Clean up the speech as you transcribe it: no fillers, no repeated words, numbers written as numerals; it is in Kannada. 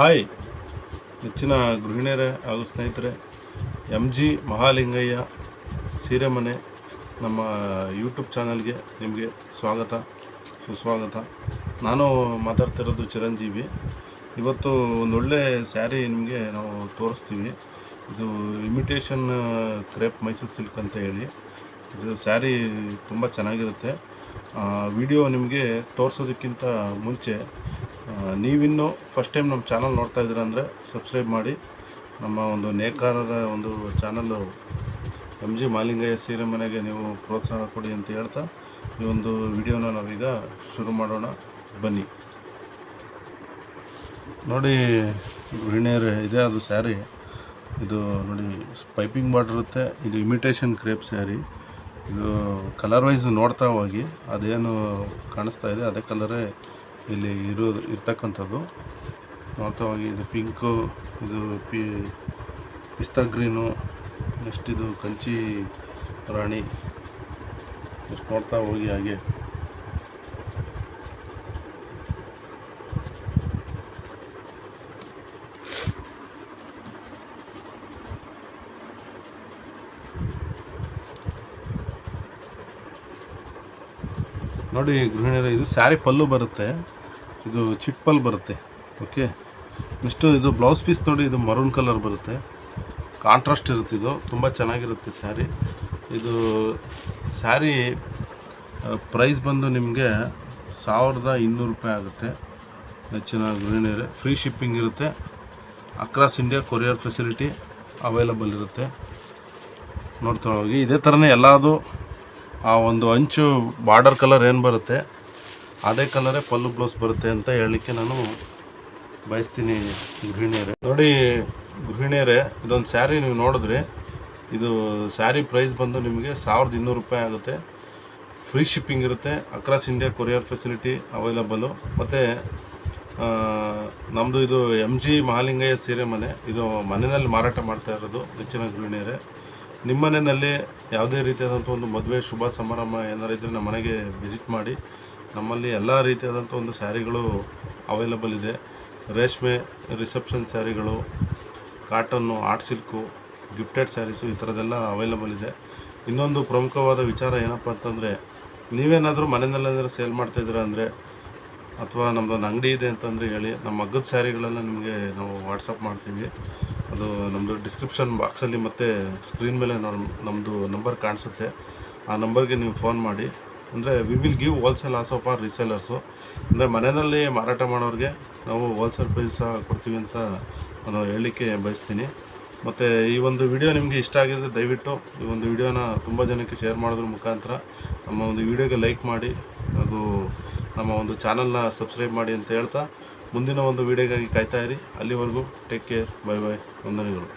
ಹಾಯ್ ನೆಚ್ಚಿನ ಗೃಹಿಣಿಯರೇ ಹಾಗೂ ಸ್ನೇಹಿತರೆ, MG ಮಹಾಲಿಂಗಯ್ಯ ಸೀರೆ ಮನೆ ನಮ್ಮ ಯೂಟ್ಯೂಬ್ ಚಾನಲ್ಗೆ ನಿಮಗೆ ಸುಸ್ವಾಗತ. ನಾನು ಮಾತಾಡ್ತಿರೋದು ಚಿರಂಜೀವಿ. ಇವತ್ತು ಒಂದೊಳ್ಳೆ ಸ್ಯಾರಿ ನಿಮಗೆ ನಾವು ತೋರಿಸ್ತೀವಿ. ಇದು ಇಮಿಟೇಷನ್ ಕ್ರೇಪ್ ಮೈಸೂರು ಸಿಲ್ಕ್ ಅಂತ ಹೇಳಿ. ಇದು ಸ್ಯಾರಿ ತುಂಬ ಚೆನ್ನಾಗಿರುತ್ತೆ. ವಿಡಿಯೋ ನಿಮಗೆ ತೋರಿಸೋದಕ್ಕಿಂತ ಮುಂಚೆ ನೀವಿನ್ನೂ ಫಸ್ಟ್ ಟೈಮ್ ನಮ್ಮ ಚಾನಲ್ ನೋಡ್ತಾ ಇದ್ದೀರ ಅಂದರೆ ಸಬ್ಸ್ಕ್ರೈಬ್ ಮಾಡಿ. ನಮ್ಮ ಒಂದು ನೇಕಾರರ ಒಂದು ಚಾನಲ್ಲು MG ಮಹಾಲಿಂಗಯ್ಯ ಸೀರೆ ಮನೆಗೆ ನೀವು ಪ್ರೋತ್ಸಾಹ ಕೊಡಿ ಅಂತ ಹೇಳ್ತಾ ಈ ಒಂದು ವಿಡಿಯೋನ ನಾವೀಗ ಶುರು ಮಾಡೋಣ, ಬನ್ನಿ. ನೋಡಿ ಗೃಹಿಣಿಯರೇ, ಇದೇ ಅದು ಸ್ಯಾರಿ. ಇದು ನೋಡಿ ಪೈಪಿಂಗ್ ಬಾರ್ಡರ್ ಇರುತ್ತೆ. ಇದು ಇಮಿಟೇಷನ್ ಕ್ರೇಪ್ ಸ್ಯಾರಿ. ಇದು ಕಲರ್ ವೈಸ್ ನೋಡ್ತಾ ಹೋಗಿ ಅದೇನು ಕಾಣಿಸ್ತಾ ಇದೆ ಅದೇ ಕಲರೇ ಇಲ್ಲಿ ಇರ್ತಕ್ಕಂಥದ್ದು. ನೋಡ್ತಾ ಹೋಗಿ ಇದು ಪಿಂಕು, ಇದು ಪಿಸ್ತಾ ಗ್ರೀನು, ನೆಕ್ಸ್ಟ್ ಇದು ಕಂಚಿ ರಾಣಿ. ನೆಕ್ಸ್ಟ್ ನೋಡ್ತಾ ಹೋಗಿ ಹಾಗೆ ನೋಡಿ ಗೃಹಿಣಿಯರೇ, ಇದು ಸ್ಯಾರಿ ಪಲ್ಲು ಬರುತ್ತೆ. ಇದು ಚಿಟ್ ಪಲ್ಲು ಬರುತ್ತೆ. ಓಕೆ, ನೆಕ್ಸ್ಟು ಇದು ಬ್ಲೌಸ್ ಪೀಸ್ ನೋಡಿ, ಇದು ಮರೂನ್ ಕಲರ್ ಬರುತ್ತೆ. ಕಾಂಟ್ರಾಸ್ಟ್ ಇರುತ್ತೆ. ಇದು ತುಂಬ ಚೆನ್ನಾಗಿರುತ್ತೆ ಸ್ಯಾರಿ. ಇದು ಸ್ಯಾರಿ ಪ್ರೈಸ್ ಬಂದು ನಿಮಗೆ 1200 ರೂಪಾಯಿ ಆಗುತ್ತೆ. ನೆಚ್ಚಿನ ಗೃಹಿಣಿಯರೇ, ಫ್ರೀ ಶಿಪ್ಪಿಂಗ್ ಇರುತ್ತೆ. Across India courier facility available ಇರುತ್ತೆ. ನೋಡ್ತಾ ಹೋಗಿ ಇದೇ ಥರನೇ ಎಲ್ಲದು ಆ ಒಂದು ಅಂಚು ಬಾರ್ಡರ್ ಕಲರ್ ಏನು ಬರುತ್ತೆ ಅದೇ ಕಲರೇ ಪಲ್ಲು ಬ್ಲೌಸ್ ಬರುತ್ತೆ ಅಂತ ಹೇಳಲಿಕ್ಕೆ ನಾನು ಬಯಸ್ತೀನಿ ಗೃಹಿಣಿಯರೇ. ನೋಡಿ ಗೃಹಿಣಿಯರೇ, ಇದೊಂದು ಸ್ಯಾರಿ ನೀವು ನೋಡಿದ್ರೆ ಇದು ಸ್ಯಾರಿ ಪ್ರೈಸ್ ಬಂದು ನಿಮಗೆ 1200 ರೂಪಾಯಿ ಆಗುತ್ತೆ. ಫ್ರೀ ಶಿಪ್ಪಿಂಗ್ ಇರುತ್ತೆ. Across India courier facility available. ಮತ್ತು ನಮ್ಮದು ಇದು MG ಮಹಾಲಿಂಗಯ್ಯ ಸೀರೆ ಮನೆ. ಇದು ಮನೆಯಲ್ಲಿ ಮಾರಾಟ ಮಾಡ್ತಾ ಇರೋದು. ನೆಚ್ಚಿನ ಗೃಹಿಣಿಯರೇ, ನಿಮ್ಮ ಮನೆಯಲ್ಲಿ ಯಾವುದೇ ರೀತಿಯಾದಂಥ ಒಂದು ಮದುವೆ ಶುಭ ಸಮಾರಂಭ ಏನಾರು ಇದ್ದರೆ ನಮ್ಮ ಮನೆಗೆ ವಿಸಿಟ್ ಮಾಡಿ. ನಮ್ಮಲ್ಲಿ ಎಲ್ಲ ರೀತಿಯಾದಂಥ ಒಂದು ಸ್ಯಾರಿಗಳು ಅವೈಲಬಲ್ ಇದೆ. ರೇಷ್ಮೆ ರಿಸೆಪ್ಷನ್ ಸ್ಯಾರಿಗಳು, cotton, art silk, gifted saris, ಈ ಥರದ್ದೆಲ್ಲ ಅವೈಲಬಲ್ ಇದೆ. ಇನ್ನೊಂದು ಪ್ರಮುಖವಾದ ವಿಚಾರ ಏನಪ್ಪ ಅಂತಂದರೆ, ನೀವೇನಾದರೂ ಮನೆಯಲ್ಲೇನಾದರೂ ಸೇಲ್ ಮಾಡ್ತಾಯಿದ್ದೀರಾ ಅಂದರೆ ಅಥವಾ ನಮ್ಮದೊಂದು ಅಂಗಡಿ ಇದೆ ಅಂತಂದರೆ ಹೇಳಿ. ನಮ್ಮ ಮಗ್ಗದ ಸ್ಯಾರಿಗಳೆಲ್ಲ ನಿಮಗೆ ನಾವು ವಾಟ್ಸಪ್ ಮಾಡ್ತೀವಿ. ಅದು ನಮ್ಮದು ಡಿಸ್ಕ್ರಿಪ್ಷನ್ ಬಾಕ್ಸಲ್ಲಿ ಮತ್ತು ಸ್ಕ್ರೀನ್ ಮೇಲೆ ನಮ್ಮದು ನಂಬರ್ ಕಾಣಿಸುತ್ತೆ. ಆ ನಂಬರ್ಗೆ ನೀವು ಫೋನ್ ಮಾಡಿ. ಅಂದರೆ we will give wholesale also for resellers. ಅಂದರೆ ಮನೆಯಲ್ಲಿ ಮಾರಾಟ ಮಾಡೋರಿಗೆ ನಾವು ಹೋಲ್ಸೇಲ್ ಪ್ರೈಸ್ ಸಹ ಕೊಡ್ತೀವಿ ಅಂತ ನಾನು ಹೇಳಲಿಕ್ಕೆ ಬಯಸ್ತೀನಿ. ಮತ್ತು ಈ ಒಂದು ವಿಡಿಯೋ ನಿಮಗೆ ಇಷ್ಟ ಆಗಿದ್ರೆ ದಯವಿಟ್ಟು ಈ ಒಂದು ವಿಡಿಯೋನ ತುಂಬ ಜನಕ್ಕೆ ಶೇರ್ ಮಾಡೋದ್ರ ಮುಖಾಂತರ ನಮ್ಮ ಒಂದು ವಿಡಿಯೋಗೆ ಲೈಕ್ ಮಾಡಿ ಹಾಗೂ ನಮ್ಮ ಒಂದು ಚಾನಲ್ನ ಸಬ್ಸ್ಕ್ರೈಬ್ ಮಾಡಿ ಅಂತ ಹೇಳ್ತಾ ಮುಂದಿನ ಒಂದು ವಿಡಿಯೋಗಾಗಿ ಕಾಯ್ತಾ ಇರಿ. ಅಲ್ಲಿವರೆಗೂ ಟೇಕ್ ಕೇರ್, ಬೈ ಬೈ, ವಂದನೆಗಳು.